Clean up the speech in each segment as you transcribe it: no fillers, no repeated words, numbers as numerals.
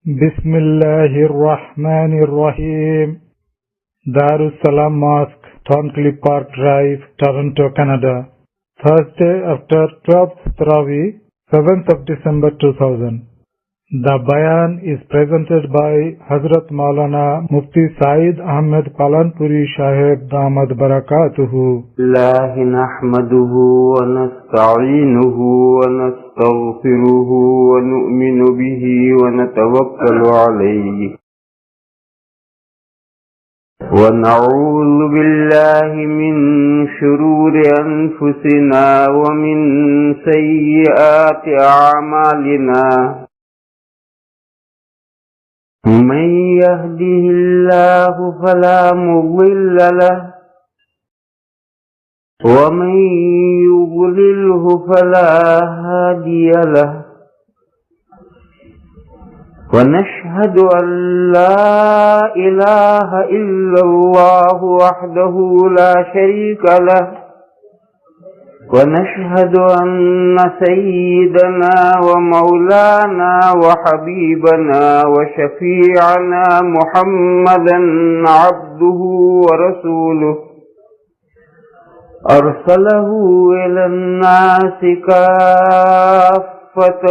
بسم الله الرحمن الرحيم. Darussalam Mosque, Thorncliffe Park Drive, Toronto, Canada. Thursday after 12th Tarawih, 7th of December 2000. The Bayan is presented by Hazrat Maulana Mufti Saeed Ahmed Palanpuri Sahib Damad Barakatuhu. الله نحمده ونستعينه ونستغفره ونؤمن به ونتوكل عليه ونعوذ بالله من شرور أنفسنا ومن سيئات أعمالنا من يهده الله فلا مضل له ومن يضلله فلا هادي له ونشهد أن لا إله إلا الله وحده لا شريك له ونشهد أن سيدنا ومولانا وحبيبنا وشفيعنا محمدا عبده ورسوله أرسله إلى الناس كافة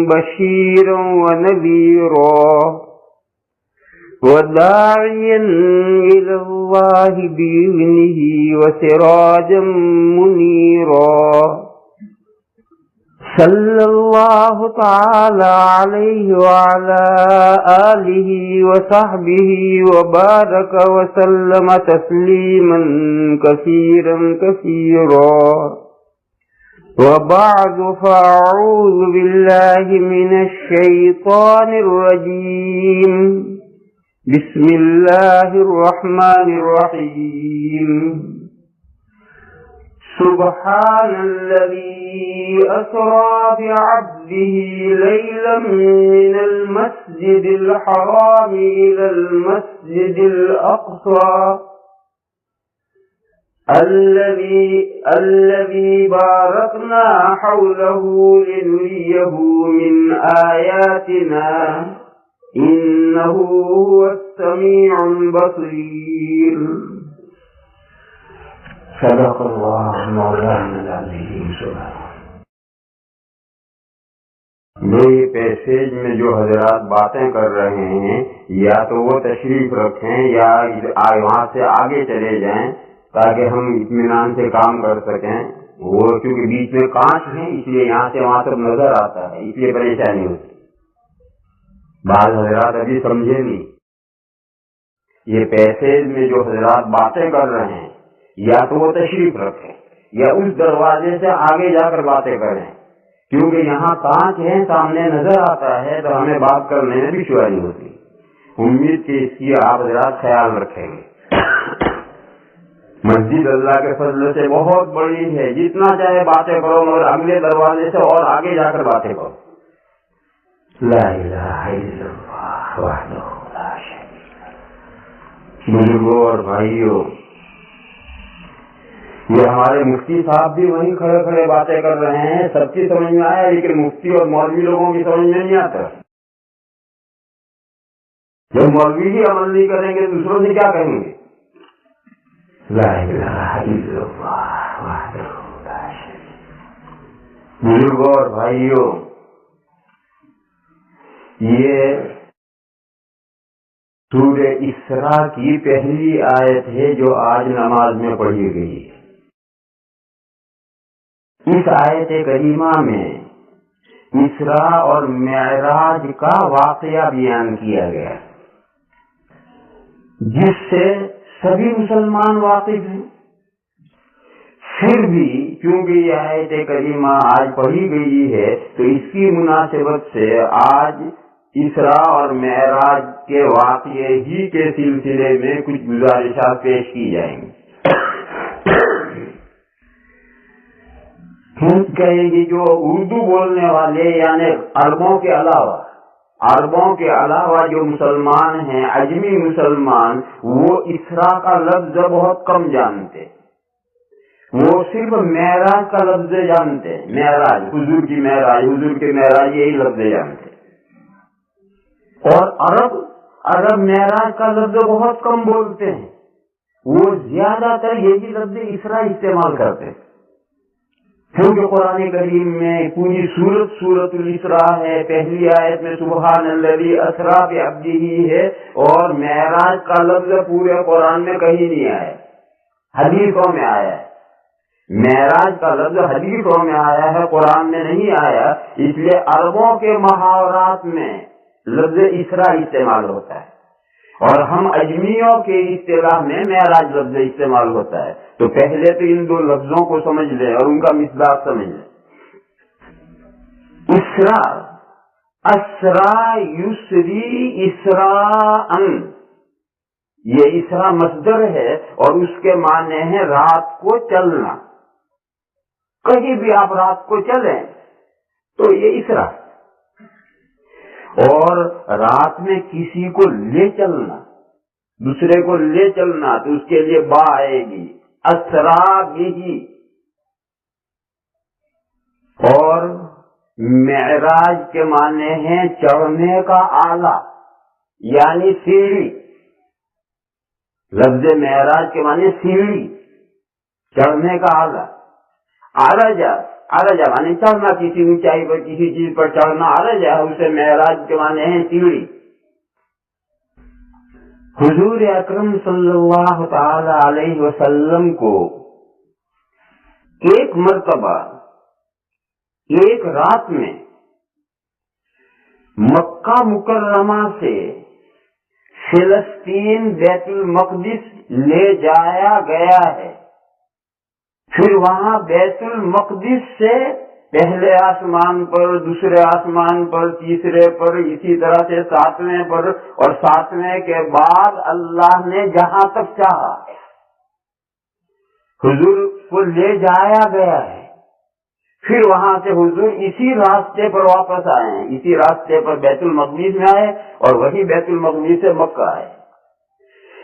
بشيرا ونذيرا وداعيا إلى الله بإذنه وسراجا منيرا صلى الله تعالى عليه وعلى آله وصحبه وبارك وسلم تسليما كثيرا كثيرا وبعد فأعوذ بالله من الشيطان الرجيم بسم الله الرحمن الرحيم سبحان الذي أسرى بعبده ليلا من المسجد الحرام إلى المسجد الأقصى الذي باركنا حوله لنريه من آياتنا إنه هو السميع البصير صدق اللہ مولانا العظیم. میرے پیسیج میں جو حضرات باتیں کر رہے ہیں یا تو وہ تشریف رکھیں یا وہاں سے آگے چلے جائیں تاکہ ہم اطمینان سے کام کر سکیں. وہ کیونکہ بیچ میں کانچ ہیں اس لیے یہاں سے وہاں تک نظر آتا ہے، اس لیے پریشانی ہوتی. بعض حضرات ابھی سمجھے نہیں. یہ پیسیج میں جو حضرات باتیں کر رہے ہیں یا تو وہ تشریف رکھیں یا اس دروازے سے آگے جا کر باتیں کریں، کیونکہ یہاں کانچ ہے سامنے نظر آتا ہے تو ہمیں بات کرنے میں بھی دشواری ہوتی. امید کہ اس کی آپ حضرات خیال رکھیں گے. مسجد اللہ کے فضل سے بہت بڑی ہے، جتنا چاہے باتیں کرو اور اگلے دروازے سے اور آگے جا کر باتیں کرو. لا الہ الا اللہ وحدہ لا شریک لہ. بزرگوں اور بھائیوں، یہ ہمارے مفتی صاحب بھی وہیں کھڑے کھڑے باتیں کر رہے ہیں. سب کی سمجھ میں آیا لیکن مفتی اور مولوی لوگوں کی سمجھ میں نہیں آتا. جب مولوی ہی عمل نہیں کریں گے دوسروں سے کیا کہیں گے؟ لا الہ الا اللہ وحدہ لا شریک لہ. بزرگوں اور بھائیوں، یہ سورہ اسراء کی پہلی آیت ہے جو آج نماز میں پڑھی گئی. اس آیت کریمہ میں اسراء اور معراج کا واقعہ بیان کیا گیا جس سے سبھی مسلمان واقف ہیں. پھر بھی کیونکہ یہ آیت کریمہ آج پڑھی گئی ہے تو اس کی مناسبت سے آج اسراء اور معراج کے واقعے ہی کے سلسلے میں کچھ گزارشات پیش کی جائیں گی. کہیں گی جو اردو بولنے والے یعنی عربوں کے علاوہ جو مسلمان ہیں عجمی مسلمان، وہ اسراء کا لفظ بہت کم جانتے. وہ صرف معراج کا لفظ جانتے ہیں، معراج، حضور کی معراج، حضور کے معراج، یہی لفظ جانتے ہیں. اور عرب معراج کا لفظ بہت کم بولتے ہیں، وہ زیادہ تر یہی لفظ اسرا استعمال کرتے ہیں، کیونکہ قرآن کریم میں پوری سورت الاسراء ہے، پہلی آیت میں سبحان الذی اسری بعبدہ ہے، اور معراج کا لفظ پورے قرآن میں کہیں نہیں آیا، حدیثوں میں آیا ہے۔ معراج کا لفظ حدیثوں میں آیا ہے، قرآن میں نہیں آیا، اس لیے عربوں کے محاورات میں لفظ اسرا استعمال ہوتا ہے، اور ہم اجمیوں کے اصطلاح میں معراج لفظ استعمال ہوتا ہے۔ تو پہلے تو ان دو لفظوں کو سمجھ لیں اور ان کا مصداق سمجھ لیں۔ اسرا یسری اسراءً، یہ اسرا مصدر ہے اور اس کے معنی ہے رات کو چلنا، کہیں بھی آپ رات کو چلیں تو یہ اسرا، اور رات میں کسی کو لے چلنا، دوسرے کو لے چلنا، تو اس کے لیے با آئے گی، اسرا بہ۔ اور معراج کے معنی ہیں چڑھنے کا آلہ، یعنی سیڑھی، لفظ معراج کے معنی سیڑھی، چڑھنے کا آلہ۔ عرج معنی چڑھنا، کسی اونچائی پر کسی چیز پر چڑھنا عرج ہے، اسے معراج کے معنی ہے سیڑھی۔ حضور اکرم صلی اللہ تعالی علیہ وسلم کو ایک مرتبہ ایک رات میں مکہ مکرمہ سے فلسطین بیت المقدس لے جایا گیا ہے، پھر وہاں بیت المقدس سے پہلے آسمان پر، دوسرے آسمان پر، تیسرے پر، اسی طرح سے ساتویں پر، اور ساتویں کے بعد اللہ نے جہاں تک چاہا حضور کو لے جایا گیا ہے، پھر وہاں سے حضور اسی راستے پر واپس آئے ہیں، اسی راستے پر بیت المقدس میں آئے اور وہی بیت المقدس سے مکہ آئے۔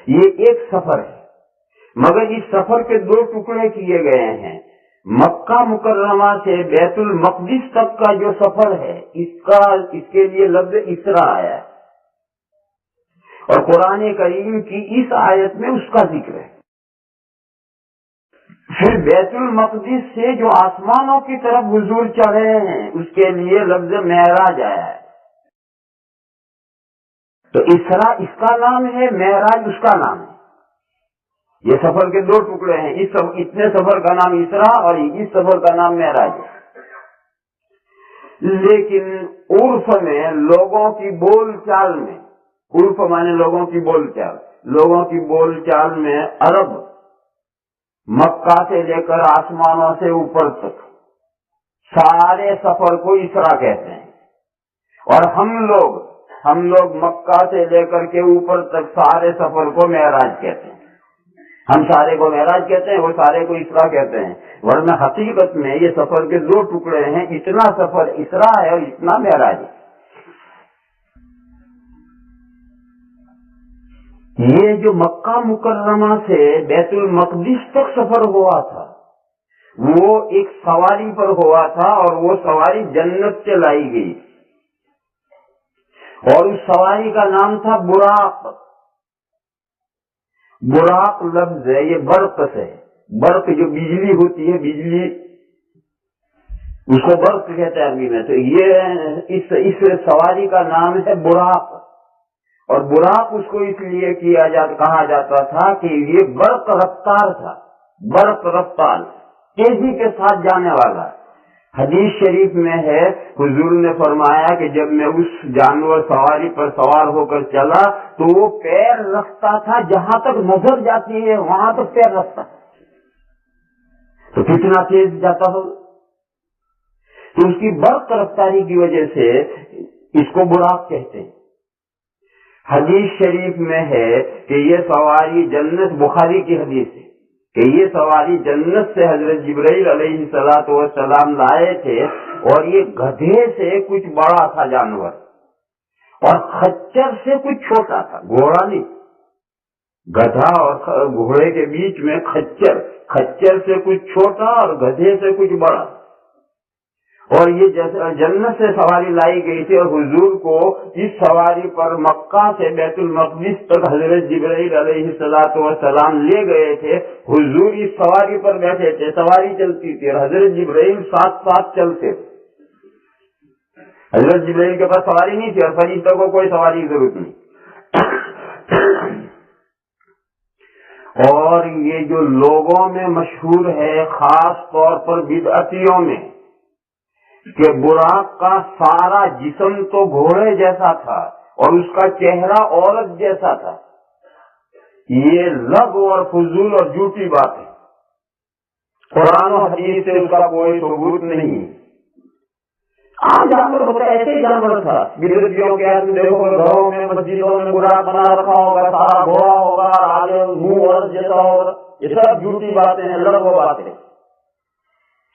یہ ایک سفر ہے، مگر اس سفر کے دو ٹکڑے کیے گئے ہیں۔ مکہ مکرمہ سے بیت المقدس تک کا جو سفر ہے، اس کے لیے لفظ اسرا آیا ہے، اور قرآن کریم کی اس آیت میں اس کا ذکر ہے۔ پھر بیت المقدس سے جو آسمانوں کی طرف حضور چڑھے ہیں، اس کے لیے لفظ معراج آیا ہے۔ تو اسرا اس کا نام ہے، معراج اس کا نام ہے۔ یہ سفر کے دو ٹکڑے ہیں، اتنے سفر کا نام اسرا اور اس سفر کا نام معراج ہے۔ لیکن عرف میں، لوگوں کی بول چال میں، عرف مانے لوگوں کی بول چال، لوگوں کی بول چال میں عرب مکہ سے لے کر آسمانوں سے اوپر تک سارے سفر کو اسرا کہتے ہیں، اور ہم لوگ مکہ سے لے کر کے اوپر تک سارے سفر کو معراج کہتے ہیں۔ ہم سارے کو معراج کہتے ہیں، وہ سارے کو اسرا کہتے ہیں، ورنہ حقیقت میں یہ سفر کے دو ٹکڑے ہیں، اتنا سفر اسرا ہے اور اتنا معراج ہے۔ یہ جو مکہ مکرمہ سے بیت المقدس تک سفر ہوا تھا، وہ ایک سواری پر ہوا تھا، اور وہ سواری جنت سے لائی گئی، اور اس سواری کا نام تھا براق۔ براق لفظ ہے، یہ برق سے، برق جو بجلی ہوتی ہے، بجلی اس کو برق کہتے ہیں عربی میں، تو یہ اس سواری کا نام ہے براق، اور براق اس کو اس لیے کہا جاتا تھا کہ یہ برق رفتار تھا، برق رفتار، تیزی کے ساتھ جانے والا۔ حدیث شریف میں ہے، حضور نے فرمایا کہ جب میں اس جانور سواری پر سوار ہو کر چلا تو وہ پیر رکھتا تھا، جہاں تک نظر جاتی ہے وہاں تک پیر رکھتا، تو کتنا تیز جاتا ہو۔ تو اس کی برق رفتاری کی وجہ سے اس کو براق کہتے ہیں۔ حدیث شریف میں ہے کہ یہ سواری جنت، بخاری کی حدیث ہے کہ یہ سواری جنت سے حضرت جبرائیل علیہ السلام لائے تھے، اور یہ گدھے سے کچھ بڑا تھا جانور، اور خچر سے کچھ چھوٹا تھا، گھوڑا نہیں، گدھا اور گھوڑے کے بیچ میں خچر سے کچھ چھوٹا اور گدھے سے کچھ بڑا، اور یہ جنت سے سواری لائی گئی تھی، اور حضور کو اس سواری پر مکہ سے بیت المقدس تک حضرت جبرائیل علیہ السلام لے گئے تھے۔ حضور اس سواری پر بیٹھے تھے، سواری چلتی تھی اور حضرت جبرائیل ساتھ ساتھ چلتے تھے۔ حضرت جبرائیل کے پاس سواری نہیں تھی اور فرشتوں کو کوئی سواری کی ضرورت نہیں۔ اور یہ جو لوگوں میں مشہور ہے، خاص طور پر بدعتیوں میں، کہ براق کا سارا جسم تو گھوڑے جیسا تھا اور اس کا چہرہ عورت جیسا تھا، یہ لغو اور فضول اور جھوٹی بات ہے۔ قرآن و حدیث سے اس کا کوئی ثبوت نہیں۔ جانور ہوتا ہے، ایسے جانور تھا۔ بدعتیوں کے دیکھو گھروں میں مسجدوں میں براق بنا رکھا ہوگا، سارا گھوڑا ہوگا، آگے منہ عورت جیسا ہوگا، یہ سب جھوٹی باتیں ہیں، لغو باتیں۔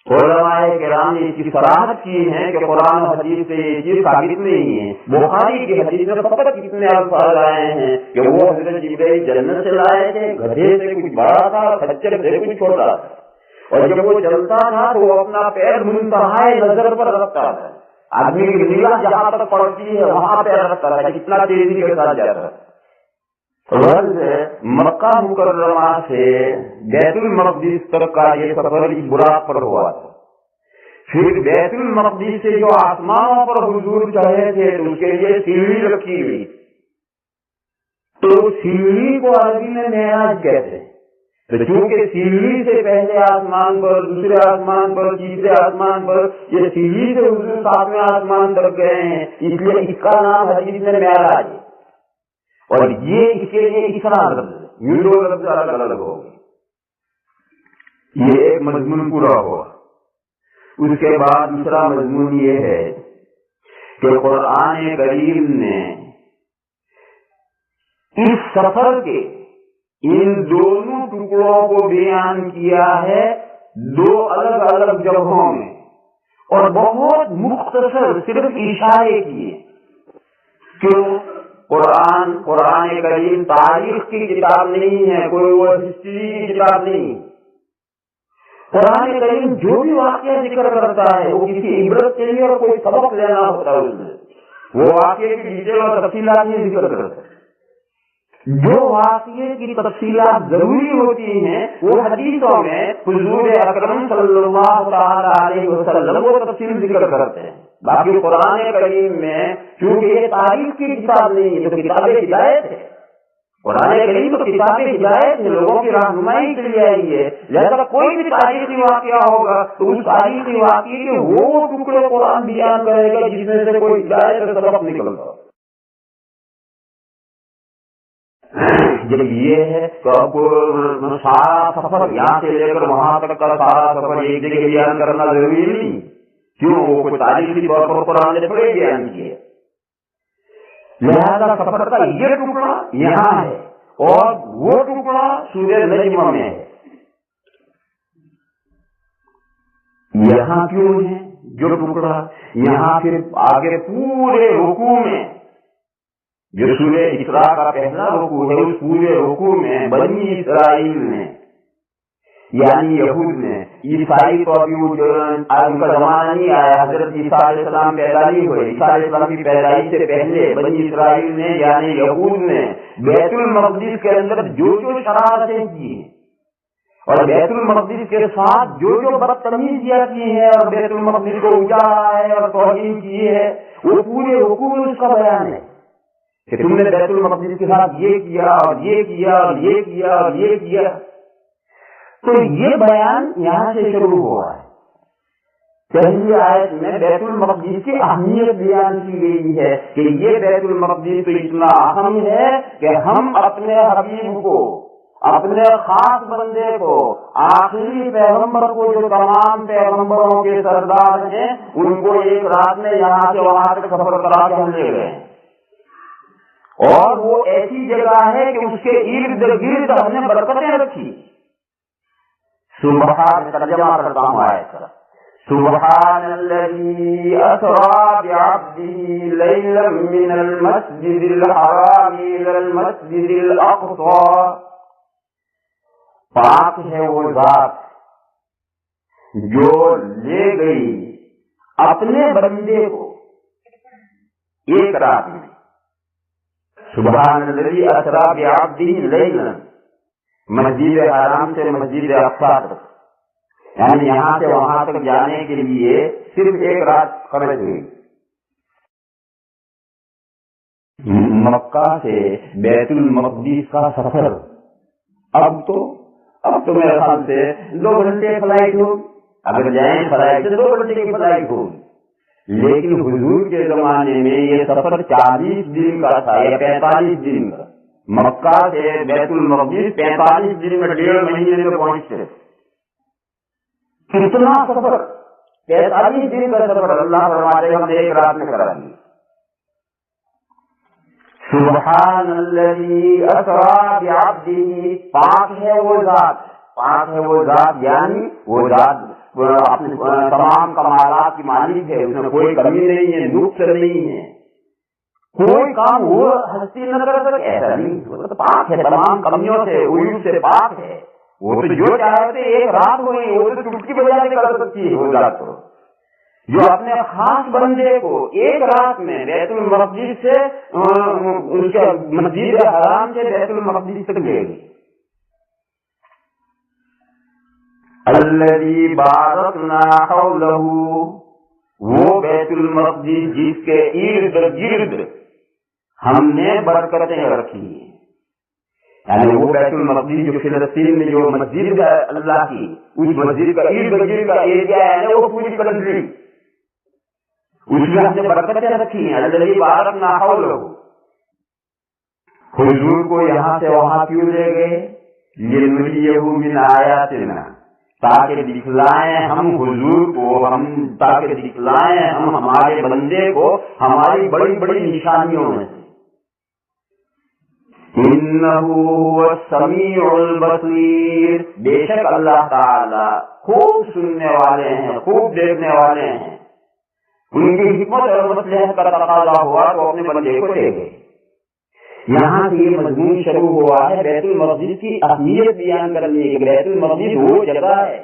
علماء کرام نے اس کی صراحت کی ہے کہ قرآن و حدیث سے یہ چیز ثابت نہیں ہے۔ بخاری کی حدیث میں فقط کتنے الفاظ آئے ہیں کہ وہ حضرت جبرائیل جنت سے لائے تھے، گدھے سے کچھ بڑا تھا، خچر سے کچھ چھوٹا تھا، اور جب وہ چلتا تھا تو وہ اپنا پیر منتہائے نظر پر رکھتا تھا، آدمی کی نگاہ جہاں تک پڑتی ہے وہاں پیر رکھتا تھا، کتنا تیزی کے ساتھ جاتا تھا۔ مکہ مکرمہ سے بیت المقدس تک کا یہ سفر اس براق پر ہوا تھا۔ پھر بیت المقدس سے جو آسمانوں پر حضور چڑھے تھے تو اس کے لیے سیڑھی رکھی ہوئی، تو سیڑھی کو عربی میں معراج کہتے ہیں۔ تو چونکہ سیڑھی سے پہلے آسمان پر، دوسرے آسمان پر، تیسرے آسمان پر، یہ سیڑھی سے حضور 7ویں آسمان تک گئے ہیں، اس لیے اس کا نام حدیث میں معراج ہے۔ اور یہ اس کے لیے اتنا لفظ الگ الگ ہو، یہ ایک مضمون پورا ہوا۔ اس کے بعد دوسرا مضمون یہ ہے کہ قرآن کریم نے اس سفر کے ان دونوں ٹکڑوں کو بیان کیا ہے دو الگ الگ جگہوں میں، اور بہت مختصر صرف اشارے کیے۔ کیوں؟ قرآن کریم تاریخ کی کتاب نہیں ہے، کوئی وہ ہسٹری کی کتاب نہیں۔ قرآن کریم جو بھی واقعہ ذکر کرتا ہے وہ کسی عبرت کے لیے اور کوئی سبق لینا ہوتا ہے، اس میں وہ واقعے کی ڈیٹیل اور تفصیلات نہیں ذکر کرتا ہے۔ جو واقعے کی تفصیلات ضروری ہوتی ہیں وہ حدیثوں میں حضور اکرم صلی اللہ تعالی علیہ وسلم وہ تفصیل ذکر کرتے ہیں۔ باقی قرآن کریم میں چونکہ یہ تاریخ کی کتاب نہیں ہے تو کتاب ہدایت ہے، قرآن کریم تو کتاب ہدایت ہے، لوگوں کی رہنمائی کے لیے آئی ہے، لہذا کوئی بھی تاریخی واقعہ ہوگا تو اس تاریخی واقعے کے وہ ٹکڑے قرآن بیان کرے گا جس میں سے کوئی ہدایت کا سبق نکلتا۔ جب یہ ہے تو اب سارا سفر یہاں سے لے کر وہاں تک کا سارا سفر ایک جگہ بیان کرنا ضروری نہیں، کیوں؟ وہ کوئی تاریخی طور پر قرآن نے تھوڑے بیان کیے، لہذا سفر کا یہ ٹکڑا یہاں ہے اور وہ ٹکڑا سورہ نجم میں ہے۔ یہاں کیوں ہے جو ٹکڑا؟ یہاں پھر آگے پورے رکوع میں جو سورہ اسراء کا پہلا رکوع ہے، اس پورے رکوع میں بنی اسرائیل نے یعنی یہود نے، عیسائی تو ابھی ان کا زمانہ نہیں آیا، حضرت عیسیٰ علیہ السلام پیدا نہیں ہوئے، عیسیٰ علیہ السلام کی پیدائش سے پہلے بنی اسرائیل نے یعنی یہود نے بیت المقدس کے اندر جو جو شرارتیں کی ہیں اور بیت المقدس کے ساتھ جو جو بدتمیزیاں کی ہیں اور بیت المقدس کو اجاڑا ہے اور توہین کی ہے، وہ پورے رکوع میں اس کا بیان ہے کہ تم نے بیت المقدس کے ساتھ یہ کیا اور یہ کیا اور یہ کیا اور یہ کیا۔ تو یہ بیان یہاں سے شروع ہوا ہے۔ پہلی آیت میں بیت المقدس کی اہمیت بیان کی گئی ہے کہ یہ بیت المقدس تو اتنا اہم ہے کہ ہم اپنے حبیب کو، اپنے خاص بندے کو، آخری پیغمبر کو جو تمام پیغمبروں کے سردار ہیں، ان کو ایک رات میں یہاں سے وہاں تک سفر کرا کے ہم لے گئے، اور وہ ایسی جگہ ہے کہ اس کے ارد گرد ہم نے برکتیں رکھی۔ سبحان ترجمہ کرتا ہوں آیت کا، سبحان الذی اسری بعبدہ لیلا من المسجد الحرام الی المسجد الاقصی، پاک ہے وہ ذات جو لے گئی اپنے بندے کو ایک رات میں سبحان الذی اسری بعبدہ لیلا مسجد حرام سے مسجد اقصی تک، یعنی یہاں سے وہاں تک جانے کے لیے صرف ایک رات خرچ ہوئی۔ مکہ سے بیت المقدس کا سفر اب تو میرے خیال سے 2 گھنٹے فلائٹ ہو، اگر جائیں فلائٹ سے 2 گھنٹے کی فلائٹ ہو، لیکن حضور کے زمانے میں یہ سفر 40 دن کا تھا یا 45 دن کا۔ مکہ سے بیت المقدس 45 دن میں 1.5 مہینے میں پہنچتے۔ کتنا سفر، 45 دن کا سفر اللہ فرماتے ہم نے ایک رات میں کرا دیا۔ سبحان الذی اسری بعبدہ، پاک ہے وہ ذات، یعنی وہ ذات اپنے تمام کمالات کی مالک ہے، اس میں کوئی کمی نہیں ہے، نقص نہیں ہے، کوئی کام وہ ہستی نہ کر سکے، ایسا نہیں، وہ تو پاک ہے، تمام کمیوں سے عیوب سے پاک ہے۔ وہ تو جو چاہتے ایک رات ہوئی وہ تو چٹکی بجا کے کر سکتی ہے وہ ذات کو، جو اپنے خاص بندے کو ایک رات میں بیت المقدس سے اس کے مسجد حرام سے بیت المقدس تک لے گئی۔ الذی بارکنا حولہ، وہ بیت المقدس جس کے ارد گرد ہم نے برکتیں رکھی ہیں، یعنی وہ بیت المقدس جو فلسطین میں جو مسجد ہے اللہ کی، اس مسجد کا ارد گرد کا ایریا ہے وہ پوری کنٹری، اس میں ہم نے برکتیں رکھی ہیں۔ الذی بارکنا حولہ، حضور کو یہاں سے وہاں کیوں لے گئے؟ لنریہ من آیاتنا، تاکہ دکھلائیں ہم حضور کو، تاکہ دکھلائیں ہم ہمارے بندے کو ہماری بڑی بڑی نشانیوں میں سے۔ انہ هو السمیع البصیر، بے شک اللہ تعالی خوب سننے والے ہیں، خوب دیکھنے والے ہیں۔ ان کی حکمت اور مصلحت کا تقاضا ہوا تو اپنے بندے کو لے گئے۔ یہاں سے یہ مضمون شروع ہوا ہے بیت المقدس کی اہمیت بیان کرنے کی، بیت المقدس وہ جگہ ہے۔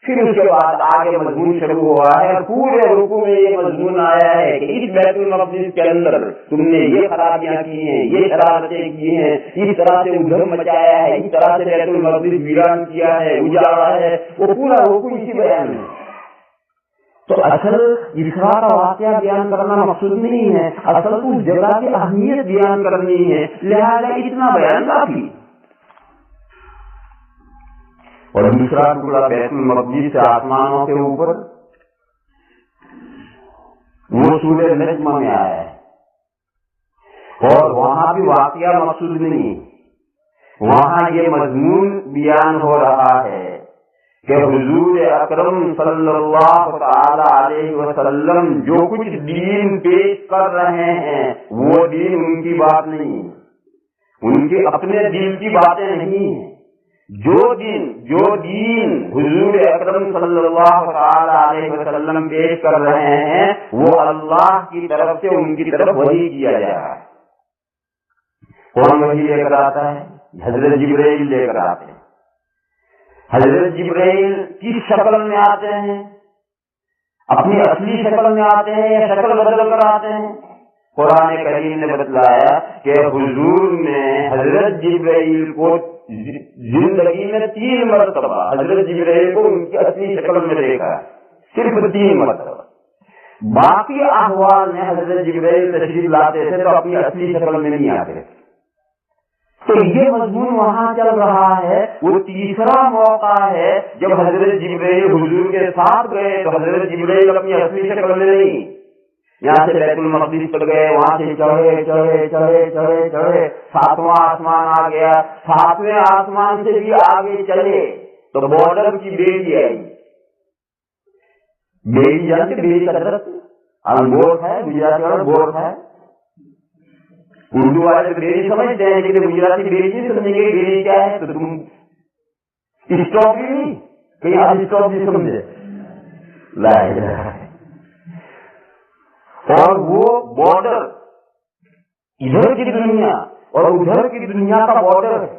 پھر اس کے بعد آگے مضمون شروع ہوا ہے، پورے رکوع میں یہ مضمون آیا ہے کہ اس بیت المقدس کے اندر تم نے یہ خرابیاں کی ہیں، یہ شرارتیں کی ہیں، اس طرح سے ادھر مچایا ہے، اس طرح سے بیت المقدس ویران کیا ہے، اجاڑا ہے، وہ پورا رکوع اسی بیان میں۔ تو اصل اسرا کا واقعہ بیان کرنا مقصود نہیں ہے، اصل تو اس جگہ کی اہمیت بیان کرنی ہے، لہذا اتنا بیان کافی۔ اور دوسرا ٹکڑا بیت المقدس سے آسمانوں کے اوپر، وہ سورہ نجم میں آیا ہے، اور وہاں بھی واقعہ مقصود نہیں، وہاں یہ مضمون بیان ہو رہا ہے کہ حضور اکرم صلی اللہ تعالی علیہ وسلم جو کچھ دین پیش کر رہے ہیں وہ دین ان کی بات نہیں، ان کے اپنے دین کی باتیں نہیں ہیں۔ جو دین حضور اکرم صلی اللہ تعالی علیہ وسلم پیش کر رہے ہیں وہ اللہ کی طرف سے ان کی طرف وحی کیا جا رہا ہے۔ کون وحی لے کر آتا ہے؟ حضرت جبرائیل لے کر آتے ہیں۔ حضرت جبرائیل کس شکل میں آتے ہیں؟ اپنی اصلی شکل میں آتے ہیں یا شکل بدل کر آتے ہیں؟ قرآن کریم نے بتلایا کہ حضور نے حضرت جبرائیل کو زندگی میں 3 مرتبہ حضرت جبرائیل کو ان کی اصلی شکل میں دیکھا، صرف 3 مرتبہ۔ باقی احوال میں حضرت جبرائیل تشریف لاتے تھے تو اپنی اصلی شکل میں نہیں آتے۔ تو یہ مضمون وہاں چل رہا ہے، وہ تیسرا موقع ہے جب حضرت جبرائیل حضور کے ساتھ گئے تو حضرت جبرائیل اپنی اصلی شکل میں نہیں، یہاں سے بیت المقدس تک گئے، وہاں سے چڑھے 7واں آسمان آ گیا، 7ویں آسمان سے بھی آگے چلے تو بارڈر کی بیڑی آئی۔ بیڑی جانتے بیڑی کا درخت انگور ہے، گجراتی والا گور ہے، اردو والے بیڑی سمجھتے ہیں لیکن گجراتی بیڑی نہیں سمجھیں گے بیڑی کیا ہے، تو تم اسٹرابری نہیں کہیں آپ اسٹرابری سمجھے لا الہ۔ اور وہ بارڈر ادھر کی دنیا اور ادھر کی دنیا کا بارڈر ہے،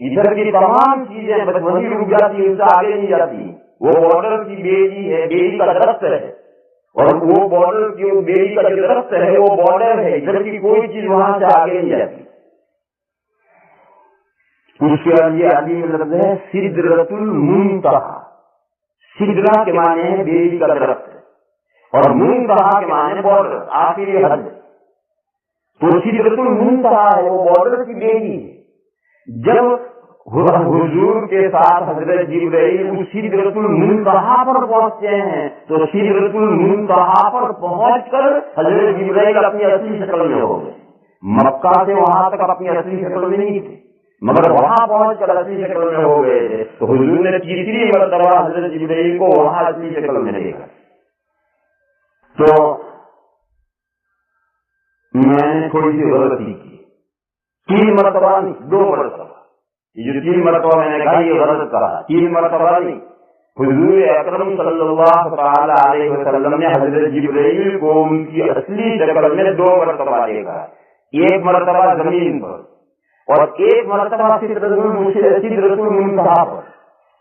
ادھر کی تمام چیزیں بس وہیں رک جاتی ہیں، ان سے آگے نہیں جاتی۔ وہ بارڈر کی بیڑی ہے، بیڑی کا درخت ہے، اور وہ بارڈر کی بیری کا جو درخت ہے وہ بارڈر ہے، ادھر کی کوئی چیز وہاں سے آگے نہیں جاتی. اس کے لیے علی میں لفظ ہے سدرۃ المنتہا. سدرہ کے معنی ہے بیری کا درخت اور منتہا کے معنی بارڈر، آخری حد. تو سدرۃ المنتہا ہے وہ بارڈر کی بیری ہے. جب حضور کے ساتھ حضرت جبرائیل اس سدرۃ المنتہا پر پہنچتے ہیں تو سدرۃ المنتہا پر پہنچ کر حضرت جبرائیل اپنی اصلی شکل میں ہو گئے. مکہ سے وہاں تک اپنی اصلی شکل میں نہیں تھے، مگر وہاں پہنچ کر اصلی شکل میں ہو گئے تھے. تو حضور نے تیسری مرتبہ حضرت جبرائیل کو وہاں اصلی شکل میں دیکھا. تو میں نے تھوڑی سی غلطی کی، 3 مرتبہ نہیں 2 مرتبہ. یہ جو 3 مرتبہ میں نے کہا یہ غلط کہا، 3 مرتبہ نہیں. حضور اکرم صلی اللہ تعالی علیہ وسلم نے حضرت جبرائیل کو ان کی اصلی شکل میں 2 مرتبہ دیکھا. 1 مرتبہ زمین پر اور 1 مرتبہ سدرۃ المنتہا پر.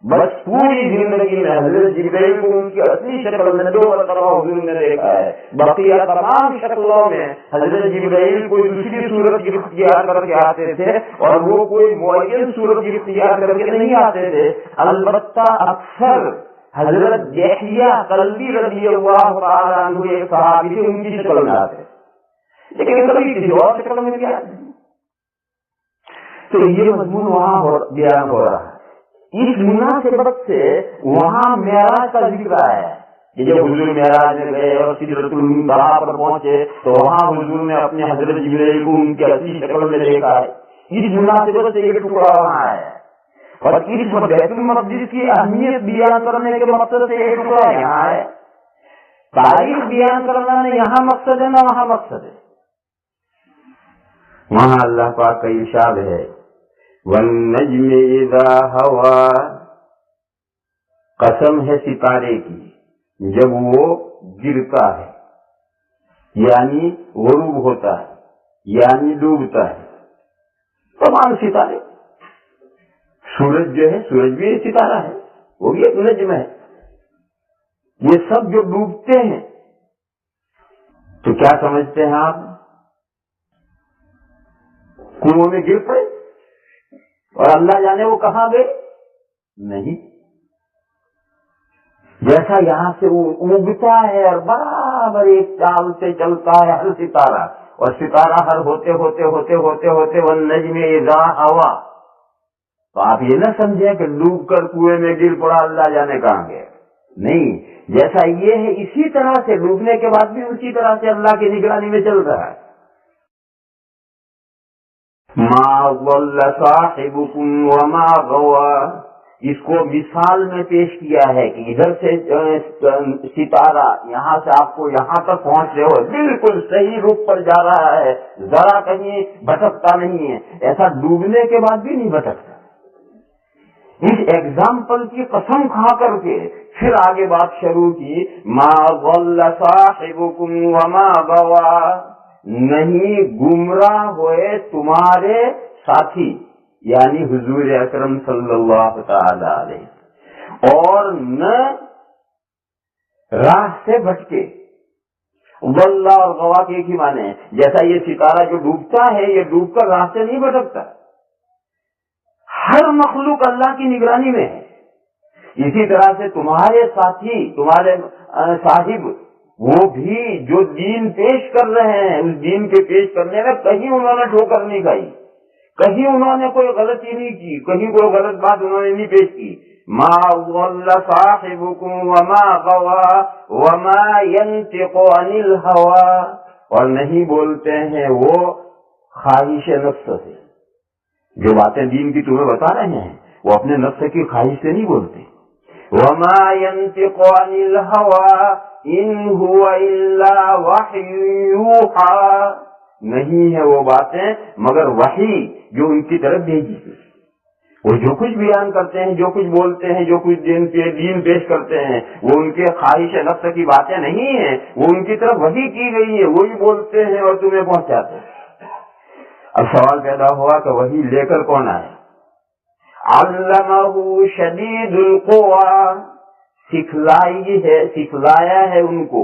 بس پوری زندگی میں حضرت جبرائیل کو ان کی اصلی شکل میں 2 مرتبہ حضور نے دیکھا ہے. بقیہ تمام شکلوں میں حضرت جبرائیل کوئی دوسری صورت اختیار کر کے آتے تھے اور وہ کوئی معین صورت اختیار کر کے نہیں آتے تھے. البتہ اکثر حضرت یحییٰ کلبی رضی اللہ تعالیٰ عنہ ایک صحابی تھے، ان کی شکل میں آتے، لیکن کبھی کسی اور شکل میں بھی آتے. تو یہ مضمون وہاں بیان ہو رہا ہے. اس مناسبت سے وہاں معراج کا ذکر آیا ہے کہ جب حضور معراج میں گئے اور سدرۃ المنتہا پر پہنچے تو وہاں حضور نے اپنے حضرت جبرائیل کو ان کی اصلی شکل میں دیکھا ہے. اس مناسبت سے یہ ٹکڑا وہاں آیا ہے. اور اس بیت المقدس کی اہمیت بیان کرنے کے مقصد سے یہ ٹکڑا یہاں ہے. تاریخ بیان کرنا نہ یہاں مقصد ہے نہ وہاں مقصد ہے. وہاں اللہ پاک کا ارشاد ہے وَالنَّجْمِ إِذَا هَوَى، قسم ہے ستارے کی جب وہ گرتا ہے، یعنی غروب ہوتا ہے، یعنی ڈوبتا ہے. تمام ستارے، سورج جو ہے سورج بھی ایک ستارہ ہے، وہ بھی ایک نجم ہے. یہ سب جو ڈوبتے ہیں تو کیا سمجھتے ہیں آپ؟ کنویں میں گر پڑے اور اللہ جانے وہ کہاں گئے؟ نہیں. جیسا یہاں سے اگتا ہے اور برابر ایک چال سے چلتا ہے ہر ستارہ، اور ستارہ ہر ہوتے ہوتے ہوتے ہوتے ہوتے والنجم اذا ہوا. تو آپ یہ نہ سمجھیں کہ ڈوب کر کنویں میں گر پڑا اللہ جانے کہاں گئے. نہیں، جیسا یہ ہے اسی طرح سے ڈوبنے کے بعد بھی اسی طرح سے اللہ کی نگرانی میں چل رہا ہے. ما ضل صاحبكم وما غوى، اس کو مثال میں پیش کیا ہے کہ ادھر سے ستارہ یہاں سے آپ کو یہاں تک پہنچ رہے ہو، بالکل صحیح روپ پر جا رہا ہے، ذرا کہیں بھٹکتا نہیں ہے. ایسا ڈوبنے کے بعد بھی نہیں بھٹکتا. اس ایگزامپل کی قسم کھا کر کے پھر آگے بات شروع کی ما ضل صاحبكم وما غوى، نہیں گمراہ ہوئے تمہارے ساتھی یعنی حضور اکرم صلی اللہ تعالی علیہ، اور نہ راہ سے بھٹکے. ضل اور غوا کے ایک ہی معنی ہے. جیسا یہ ستارہ جو ڈوبتا ہے یہ ڈوب کر راہ سے نہیں بھٹکتا. ہر مخلوق اللہ کی نگرانی میں ہے. اسی طرح سے تمہارے ساتھی، تمہارے صاحب، وہ بھی جو دین پیش کر رہے ہیں اس دین کے پیش کرنے میں کہیں انہوں نے ٹھوکر نہیں کھائی، کہیں انہوں نے کوئی غلطی نہیں کی، کہیں کوئی غلط بات انہوں نے نہیں پیش کی. ما ضل صاحبكم وما غوى وما ينطق عن الهوى، اور نہیں بولتے ہیں وہ خواہش نفس سے. جو باتیں دین کی تمہیں بتا رہے ہیں وہ اپنے نفس کی خواہش سے نہیں بولتے. وما ينطق عن الهوى ان هو الا وحی یوحى، نہیں ہے وہ باتیں مگر وحی جو ان کی طرف بھیجی گئی. وہ جو کچھ بیان کرتے ہیں، جو کچھ بولتے ہیں، جو کچھ دین پیش کرتے ہیں وہ ان کے خواہش نفس کی باتیں نہیں ہیں، وہ ان کی طرف وحی کی گئی ہے، وہی بولتے ہیں اور تمہیں پہنچاتے ہیں. اب سوال پیدا ہوا کہ وحی لے کر کون آئے؟ علمہ شدید القوى، سکھلایا ہے ان کو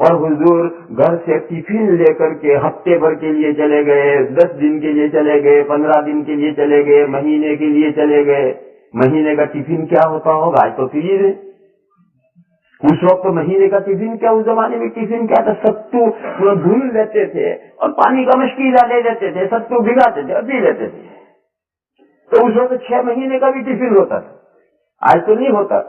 اور حضور گھر سے ٹفن لے کر کے ہفتے بھر کے لیے چلے گئے، 10 دن کے لیے چلے گئے، 15 دن کے لیے چلے گئے، مہینے کے لیے چلے گئے۔ مہینے کا ٹفن کیا ہوتا ہوگا؟ آج تو فریج ہے، اس وقت مہینے کا ٹفن کیا، اس زمانے میں ٹفن کیا تھا؟ ستو دھل لیتے تھے اور پانی کا مشکیزہ لے لیتے تھے، ستو بھگاتے تھے اور پی لیتے تھے، تو اس وقت 6 مہینے کا بھی ٹفن ہوتا تھا، آج تو نہیں ہوتا۔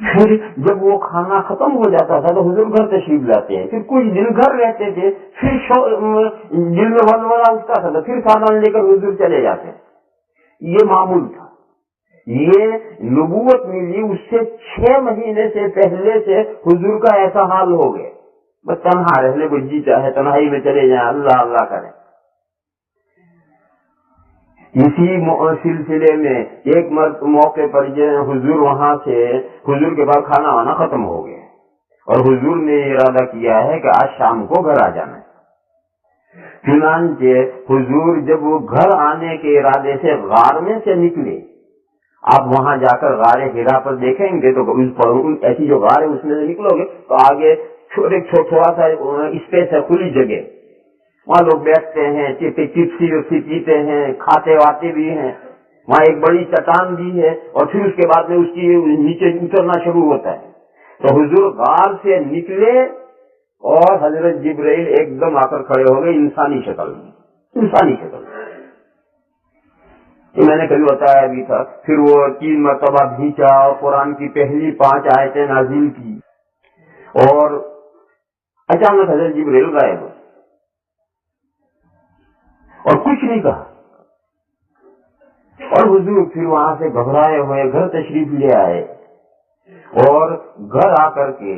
پھر جب وہ کھانا ختم ہو جاتا تھا تو حضور گھر تشریف لاتے ہیں، پھر کچھ دن گھر رہتے تھے، پھر دل میں ولولہ اٹھتا تھا تو پھر سامان لے کر حضور چلے جاتے ہیں۔ یہ معمول تھا۔ یہ نبوت ملی اس سے 6 مہینے سے پہلے سے حضور کا ایسا حال ہو گیا، بس تنہا رہنے کو جی چاہے تنہائی میں چلے جائیں، اللہ اللہ کریں۔ اسی سلسلے میں ایک موقع پر حضور وہاں سے، حضور کے بعد کھانا وانا ختم ہو گیا اور حضور نے ارادہ کیا ہے کہ آج شام کو گھر آ جانا ہے۔ چنانچہ حضور جب وہ گھر آنے کے ارادے سے غار میں سے نکلے، آپ وہاں جا کر غار ہرا پر دیکھیں گے تو ایسی جو غار ہے اس میں سے نکلو گے تو آگے تھوڑا سا اسپیس ہے، کھلی جگہ، وہاں لوگ بیٹھتے ہیں، چپسی وپسی پیتے ہیں، کھاتے واتے بھی ہیں، وہاں ایک بڑی چٹان بھی ہے اور پھر اس کے بعد میں اس کی نیچے اترنا شروع ہوتا ہے۔ تو حضور غار سے نکلے اور حضرت جبرائیل ایک دم آ کر کھڑے ہو گئے انسانی شکل میں، انسانی شکل میں، میں نے کبھی بتایا بھی تھا۔ پھر وہ 3 مرتبہ بھیچا اور قرآن کی پہلی 5 آیتیں نازل کی اور اچانک حضرت جبرائیل غائب ہو اور کچھ نہیں کہا، اور حضور پھر وہاں سے گھبرائے ہوئے گھر تشریف لے آئے اور گھر آ کر کے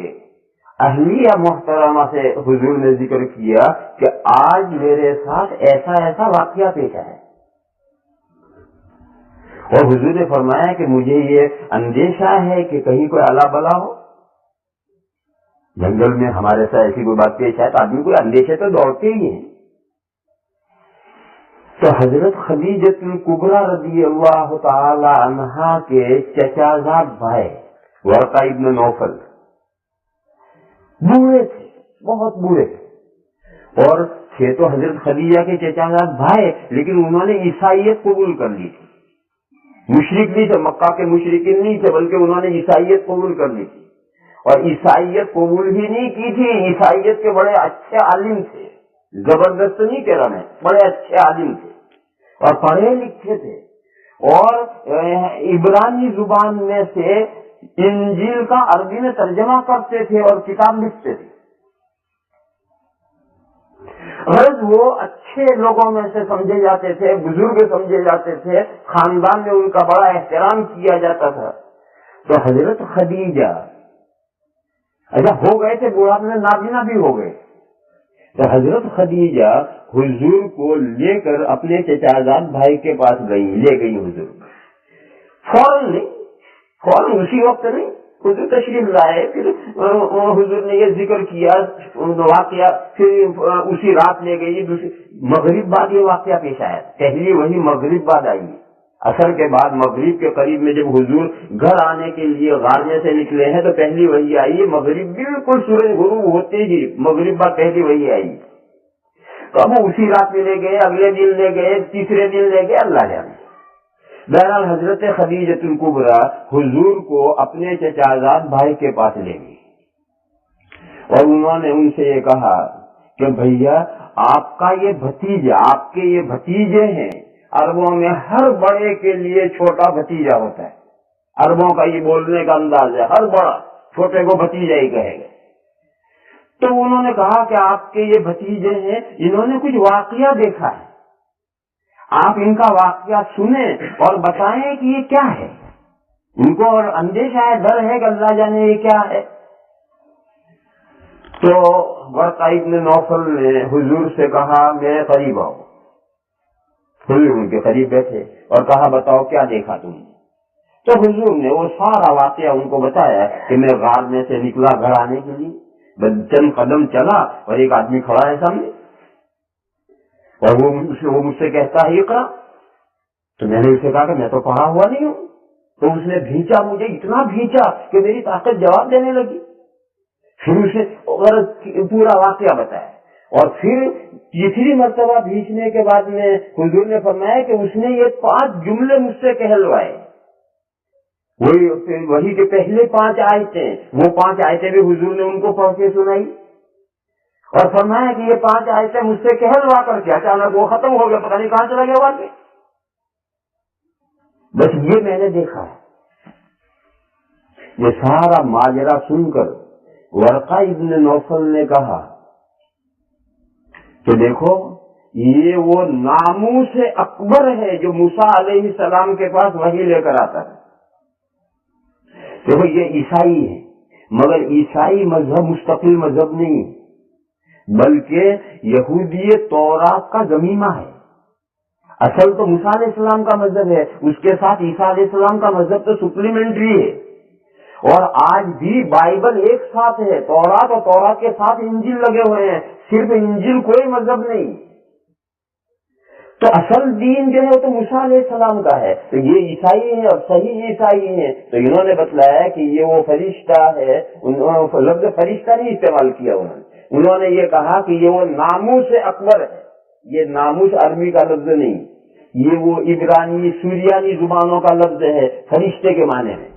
اہلیہ محترمہ سے حضور نے ذکر کیا کہ آج میرے ساتھ ایسا ایسا واقعہ پیش آیا، اور حضور نے فرمایا کہ مجھے یہ اندیشہ ہے کہ کہیں کوئی الا بلا ہو۔ جنگل میں ہمارے ساتھ ایسی کوئی بات پیش آئے تو آدمی کوئی اندیشے تو دوڑتے ہی ہیں۔ تو حضرت خدیجۃ الکبریٰ رضی اللہ تعالی عنہا کے چچا زاد بھائی ورقہ ابن نوفل بوڑھے تھے، بہت بوڑھے تھے، اور تھے تو حضرت خدیجہ کے چچا زاد بھائی، لیکن انہوں نے عیسائیت قبول کر لی تھی، مشرک نہیں تھے، مکہ کے مشرکین نہیں تھے، بلکہ انہوں نے عیسائیت قبول کر لی تھی، اور عیسائیت قبول ہی نہیں کی تھی، عیسائیت کے بڑے اچھے عالم تھے، زبردست نہیں کہہ رہا میں، بڑے اچھے عالم تھے اور پڑھے لکھے تھے، اور عبرانی زبان میں سے انجیل کا عربی میں ترجمہ کرتے تھے اور کتاب لکھتے تھے۔ غرض وہ اچھے لوگوں میں سے سمجھے جاتے تھے، بزرگ سمجھے جاتے تھے، خاندان میں ان کا بڑا احترام کیا جاتا تھا۔ تو حضرت خدیجہ ایسا ہو گئے تھے، بڑھاپے میں نابینا بھی ہو گئے، تو حضرت خدیجہ حضور کو لے کر اپنے چچا زاد بھائی کے پاس لے گئی حضور، فوراً نہیں، فوراً اسی وقت نہیں، حضور تشریف لائے، پھر حضور نے یہ ذکر کیا واقعہ، پھر اسی رات لے گئی، مغرب بعد یہ واقعہ پیش آیا، پہلی وہی مغرب بعد آئی، عصر کے بعد مغرب کے قریب میں جب حضور گھر آنے کے لیے غار میں سے نکلے ہیں تو پہلی وہی آئی، مغرب بالکل سورج غروب ہوتے ہی مغرب بعد پہلی وہی آئی، تو اب اسی رات میں لے گئے، اگلے دن لے گئے، تیسرے دن لے گئے، اللہ جانے۔ بہرحال حضرت خدیجۃ الکبریٰ حضور کو اپنے چچا زاد بھائی کے پاس لے گئی اور انہوں نے ان سے یہ کہا کہ بھیا آپ کا یہ بھتیجا، آپ کے یہ بھتیجے ہیں، عربوں میں ہر بڑے کے لیے چھوٹا بھتیجا ہوتا ہے، عربوں کا یہ بولنے کا انداز ہے، ہر بڑا چھوٹے کو بھتیجا ہی کہے گا۔ تو انہوں نے کہا کہ آپ کے یہ بھتیجے ہیں، انہوں نے کچھ واقعہ دیکھا ہے، آپ ان کا واقعہ سنیں اور بتائیں کہ یہ کیا ہے، ان کو اور اندیشہ ہے، ڈر ہے کہ اللہ جانے یہ کیا ہے۔ تو ورقہ ابن نوفل نے حضور سے کہا میرے قریب آؤ، حضور ان کے قریب بیٹھے اور کہا بتاؤ کیا دیکھا تم نے؟ تو حضور نے وہ سارا واقعہ ان کو بتایا کہ میں غار میں سے نکلا گھر آنے کے لیے، چند قدم چلا اور ایک آدمی کھڑا ہے سامنے اور وہ مجھ سے کہتا ہے اقرا، تو میں نے اسے کہا کہ میں تو پڑھا ہوا نہیں ہوں، تو اس نے بھینچا مجھے، اتنا بھینچا کہ میری طاقت جواب دینے لگی. پھر اس نے پورا واقعہ بتایا. اور پھر تیسری مرتبہ بھینچنے کے بعد میں حضور نے فرمایا کہ اس نے یہ 5 جملے مجھ سے کہلوائے. وہی کے پہلے 5 آیتیں، وہ 5 آیتیں بھی حضور نے ان کو پڑھ کے سنائی اور فرمایا کہ یہ 5 آیتیں مجھ سے کہلوا کر کے اچانک وہ ختم ہو گیا، پتہ نہیں کہاں چلا گیا واقعی. بس یہ میں نے دیکھا ہے. یہ سارا ماجرا سن کر ورقہ ابن نوفل نے کہا کہ دیکھو یہ وہ ناموس اکبر ہے جو موسیٰ علیہ السلام کے پاس وحی لے کر آتا ہے. دیکھو یہ عیسائی ہے، مگر عیسائی مذہب مستقل مذہب نہیں بلکہ یہودی تورات کا ضمیمہ ہے. اصل تو موسیٰ علیہ السلام کا مذہب ہے، اس کے ساتھ عیسیٰ علیہ السلام کا مذہب تو سپلیمنٹری ہے. اور آج بھی بائبل ایک ساتھ ہے، تورات اور تورات کے ساتھ انجیل لگے ہوئے ہیں، صرف انجیل کوئی مذہب نہیں. تو اصل دین جو ہے تو موسیٰ علیہ السلام کا ہے. تو یہ عیسائی ہیں اور صحیح عیسائی ہیں. تو انہوں نے بتلایا کہ یہ وہ فرشتہ ہے. لفظ فرشتہ نہیں استعمال کیا انہوں نے یہ کہا کہ یہ وہ ناموس اکبر ہے. یہ ناموس عربی کا لفظ نہیں، یہ وہ عبرانی سوریانی زبانوں کا لفظ ہے فرشتے کے معنی میں.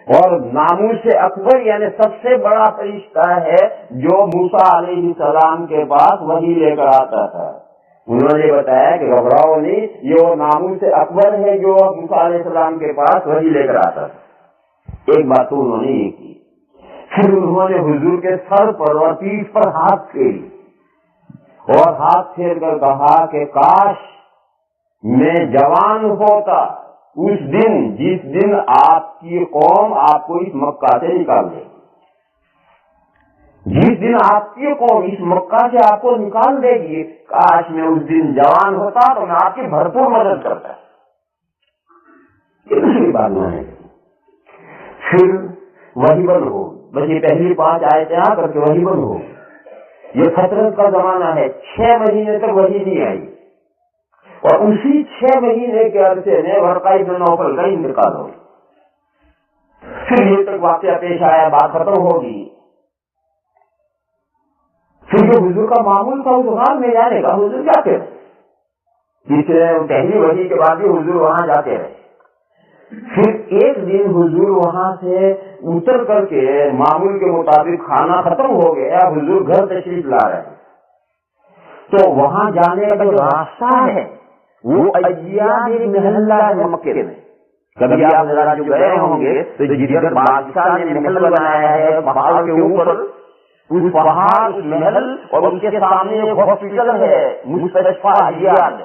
اور ناموس اکبر یعنی سب سے بڑا فرشتہ ہے جو موسیٰ علیہ السلام کے پاس وحی لے کر آتا تھا. انہوں نے بتایا کہ گھبراؤ نہیں، یہ وہ ناموس اکبر ہے جو موسیٰ علیہ السلام کے پاس وحی لے کر آتا تھا. ایک بات تو انہوں نے یہ کی. پھر انہوں نے حضور کے سر پر اور پیٹھ پر ہاتھ پھیری اور ہاتھ پھیر کر کہا کہ کاش میں جوان ہوتا اس دن جس دن آپ کی قوم آپ کو اس مکہ سے نکال دے. جس دن آپ کی قوم اس مکہ سے آپ کو نکال دے گی، کاش میں اس دن جوان ہوتا تو میں آپ کی بھرپور مدد کرتا. دوسری بات میں پھر وہی بند ہو. بس یہ پہلی 5 آیتیں آ کر کے وہی بند ہو. یہ فترت کا زمانہ ہے، 6 مہینے تک وہی نہیں آئی. اور اسی 6 مہینے کے عرصے میں ورقہ ابن نوفل کا انتقال ہو. پھر یہ تک واقعہ پیش آیا، بات ختم ہوگی. پھر جو حضور کا معمول تھا اس غار میں جانے کا، حضور جاتے رہے. پہلی وحی کے بعد بھی حضور وہاں جاتے رہے. پھر ایک دن حضور وہاں سے اتر کر کے معمول کے مطابق کھانا ختم ہو گیا، حضور گھر تشریف لا رہے ہیں. تو وہاں جانے کا جو راستہ ہے وہ ایاد ایک محلہ ہے مکے میں. کبھی آپ ذرا جو گئے ہوں گے تو جدھر بادشاہ نے محل بنایا ہے پہاڑ کے اوپر، اس پہاڑ اس محل اور اس کے سامنے ایک ہاسپٹل ہے مستشفیٰ ایاد.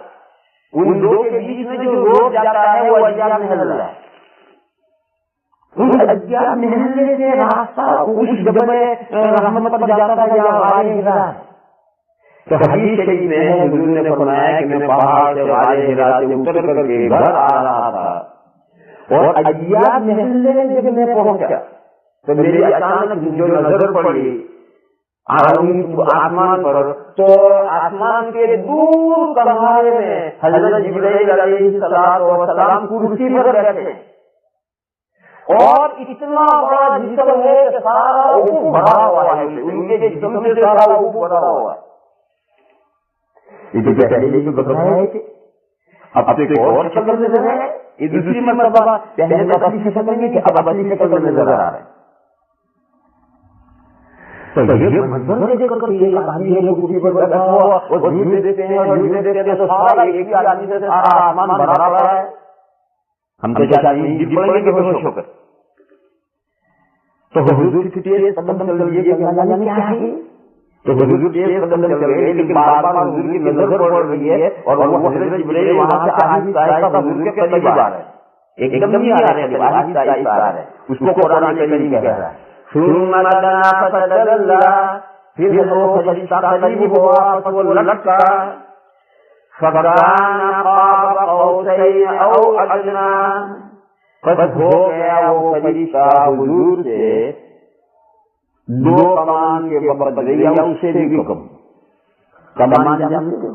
ان دو کے بیچ میں جو روڈ جاتا ہے وہ ایاد محلہ ہے. اس ایاد محلے سے راستہ اس جبل رحمت پر جاتا تھا یا غار ہرا ہے. تو حدیث شریف میں حضور نے فرمایا کہ میں پہاڑ سے غار ہرا سے اتر کر کے گھر آ رہا تھا اور ایاد محلے میں جب میں پہنچا تو میری اچانک جو نظر پڑی آسمان پر، تو آسمان کے دور کنارے میں حضرت جبرائیل علیہ السلام کرسی پر بیٹھے اور اتنا بڑا جسم ہے کہ سارا اوپر بڑھا ہوا ہے، ان کے جسم سے سارا اوپر بڑھا ہوا ہے. یہ پہلے جو بتایا کہ اب ایک اور شکل میں نظر ہے، یہ دوسری مرتبہ پہلے اپنی شکل میں کہ اب اپنی شکل میں نظر آ رہا ہے. تو یہ منظر دیکھ کر یہ آدمی ہے جو کرسی پر بیٹھا ہوا اور جھوٹے دیتے ہیں اور جھوٹے دیتے ہیں تو سارا ایک ہی آدمی سے سارا آسمان بھرا پڑا ہے. ہم تو چاہتے ہیں جی پڑیں گے بے ہوش ہو کر. تو حضور کی تیز قدم چل رہی ہے کہ جانے کیا ہے. تو حضور تیز قدم چل رہی ہے لیکن بار بار حضور کی نظر پڑ رہی ہے اور وہ حضرت جبرائیل وہاں سے آہستہ آہستہ حضور کے قریب آ رہے ہیں. ایک دم نہیں آ رہے ہیں، آہستہ آہستہ آ رہے ہیں. اس کو قرآن کریم کہہ رہا ہے ثم دنا فتدلى، پھر وہ فرشتہ قریب ہوا پس وہ لٹکا فکان قاب قوسین او ادنی، پس ہو گیا وہ فرشتہ حضور سے 2 کمان کے بدلے یا اس سے بھی کم. کمان جانتے ہو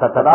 17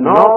9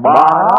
12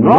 9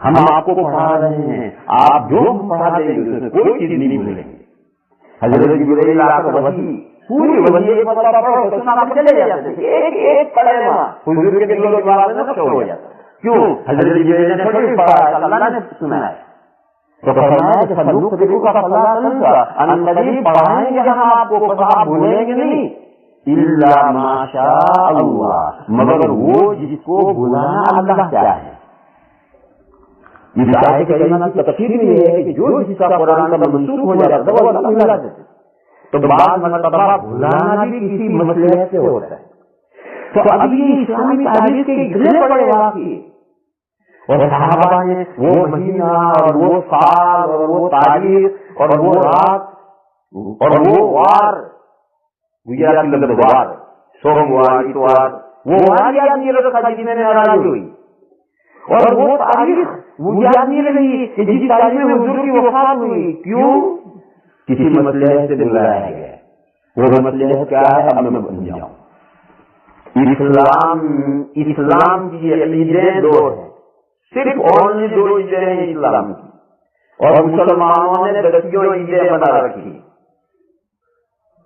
ہم آپ کو پڑھا رہے ہیں، آپ جو ہم پڑھا دیں گے اس میں کوئی چیز نہیں بھولیں گے۔ حضرت جبرائیل آ کر وحی پوری وحی ایک مرتبہ پڑھو تو سنا کے چلے جاتے تھے، ایک ایک پڑھے وہاں حضور کے دل و دماغ میں نقش ہو جاتا۔ کیوں؟ حضرت جبرائیل نے تھوڑی پڑھا ہے، اللہ نے سنا ہے۔ تو فرمایا کہ فلوق دیکھو کا فلا تنسا، ان قریب پڑھائیں گے ہم آپ کو، آپ بھولیں گے نہیں، الا ما شاء اللہ، مگر وہ جس کو بھلانا اللہ چاہے۔ اس آیت کریمہ کی تفسیر میں یہ ہے کہ جو جس کا قرآن کا منسوخ ہو جاتا ہے وہ اللہ بھلا دیتے، تو بعض مرتبہ بھلانا بھی کسی مصلحت سے ہوتا ہے۔ تو اب یہ اسلامی تاریخ کے اتنے بڑے واقعے اور صحابہ نے وہ مہینہ اور وہ سال اور وہ تاریخ اور وہ رات اور وہ وار، وار سوموار اتوار، وہ وار یاد نہیں رکھا جس میں ناراضی ہوئی، اور وہ تاریخ وہ یاد نہیں رہی کہ جس تاریخ میں حضور کی وفات ہوئی۔ کیوں؟ کسی مصلحت سے بلایا گیا۔ وہ مصلحت کیا ہے؟ اب میں بن جاؤں۔ اسلام کی عقیدیں دو ہیں، صرف اونلی دو عیدیں ہیں اسلام کی، اور مسلمانوں نے دسیوں عیدیں بنا رکھی۔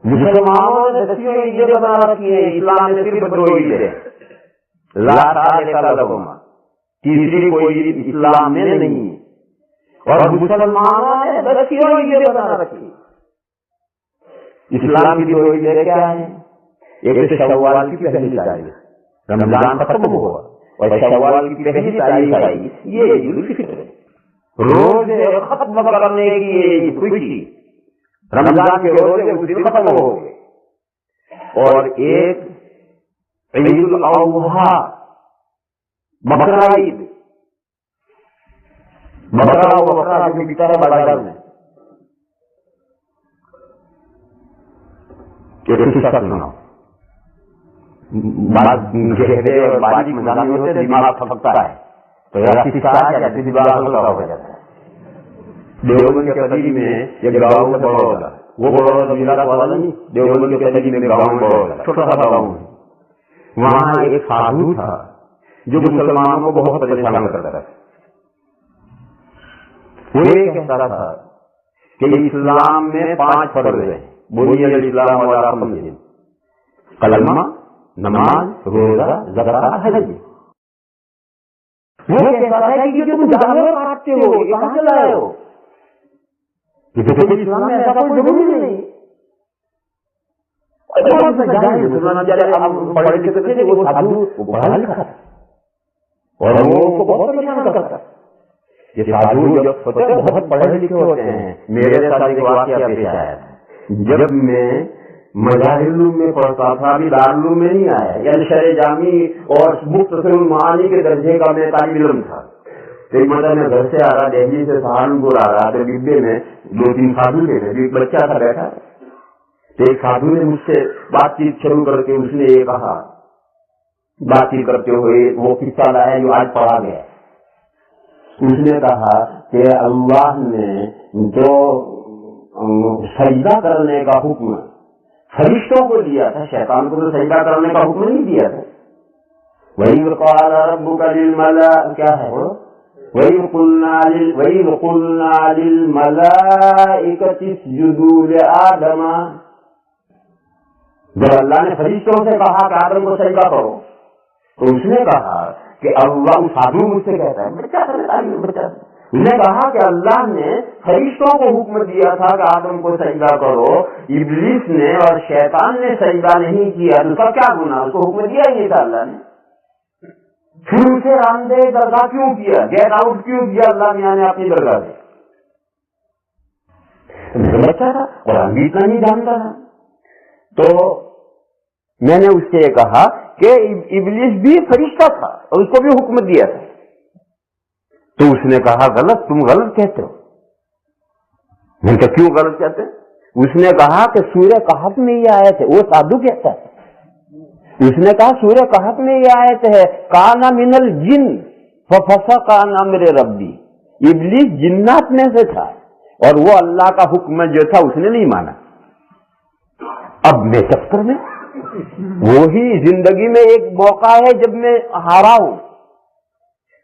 مسلمانوں نے دسیوں عیدیں بنا رکھی ہیں، اسلام نے صرف دو عیدیں، لا ثالث لہما، تیسری کوئی عید اسلام میں نہیں ہے، اور مسلمانوں نے دسیوں عیدیں بنا رکھی۔ اسلام کی دو عیدیں کیا ہیں؟ ایک شوال کی پہلی تاریخ، رمضان ختم ہوا اور شوال کی پہلی تاریخ آئی، یہ عید الفطر ہے، روزے ختم کرنے کی خوشی، رمضان کے روزے اس دن ختم ہو گئے۔ اور ایک عید الاضحیٰ، بقرہ عید، بقرہ جو بکتا ہے بازار میں، قصہ سناؤ، گہرے اور باریک مضامین ہوتے ہیں، دماغ تھکتا ہے تو دماغ ہلکا ہو جاتا ہے۔ دیوبند کے قریب میں ایک گاؤں ہے بڑودا، وہ بڑودا میرا والا نہیں، دیوبند کے قریب میں گاؤں بڑودا، چھوٹا سا گاؤں ہے۔ وہاں ایک سادھو تھا جو مسلمانوں کو بہت پریشان کرتا تھا۔ وہ یہ کہتا تھا کہ اسلام میں 5 فرض ہیں، بنی الاسلام علی 5، کلمہ، نماز، روزہ، زکوٰۃ، حج۔ وہ کہتا تھا کہ تم جانور کاٹتے ہو، یہ کہاں سے لائے ہو؟ اسلام میں ایسا کوئی ضروری نہیں۔ ہم پڑھے لکھے تھے، وہ سادھو پڑھا لکھا تھا اور وہ کو بہت پریشان کرتا۔ یہ سادھو جب بہت پڑھے لکھے ہوتے ہیں، میرے ساتھ ایک واقعہ پیش آیا تھا۔ جب میں مظاہر میں پڑھتا تھا، ابھی دارالعلوم میں نہیں آیا، یعنی شرح جامی اور مختصر المعانی کے درجے کا میں طالب علم تھا۔ ایک مرتبہ میں گھر سے آ رہا، دہلی سے سہارنپور آ رہا، تو ڈبے میں 2-3 سادھو تھے، ایک بچہ تھا بیٹھا، تو ایک سادھو نے مجھ سے بات چیت شروع کر کے اس نے یہ کہا، بات چیت کرتے ہوئے وہ قصہ لایا جو آج پڑھا گیا۔ اس نے کہا کہ اللہ نے جو سجدہ کرنے کا حکم فرشتوں کو دیا تھا، شیطان کو تو سجدہ کرنے کا حکم نہیں دیا تھا۔ وَإِذْ قَالَ رَبُّكَ لِلْمَلَائِكَةِ، کیا ہے وہ؟ وَإِذْ قُلْنَا لِلْمَلَائِكَةِ اسْجُدُوا لِآدَمَ، جب اللہ نے فرشتوں سے کہا کہ آدم کو سجدہ کرو، تو اس نے کہا کہ اللہ، سادھو مجھ سے کہتا ہے، بچہ اس نے کہا کہ اللہ نے فرشتوں کو حکم دیا تھا کہ آدم کو سجدہ کرو، ابلیس نے اور شیطان نے سجدہ نہیں کیا، تو اس کا کیا گناہ؟ اس کو حکم دیا ہی نہیں تھا اللہ نے، پھر اسے راندے درگاہ کیوں کیا، گیٹ آؤٹ کیوں کیا اللہ میاں نے اپنی درگاہ سے؟ بچہ تھا قرآن بھی اتنا نہیں جانتا تھا۔ تو میں نے اس سے یہ کہا کہ ابلیس بھی فرشتہ تھا اور اس کو بھی حکم دیا تھا، تو اس نے کہا غلط، تم غلط کہتے ہو۔ میں نے کہا کیوں غلط کہتے ہیں؟ اس نے کہا کہ سورہ کہف میں یہ آیت ہے، وہ سادھو کہتا ہے، اس نے کہا سورہ کہف میں یہ آیت ہے، کان من الجن ففسق عن امر ربی، ابلیس جنات میں سے تھا اور وہ اللہ کا حکم جو تھا اس نے نہیں مانا۔ اب میں چکر میں، وہی زندگی میں ایک موقع ہے جب میں ہارا ہوں،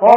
100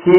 6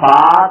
7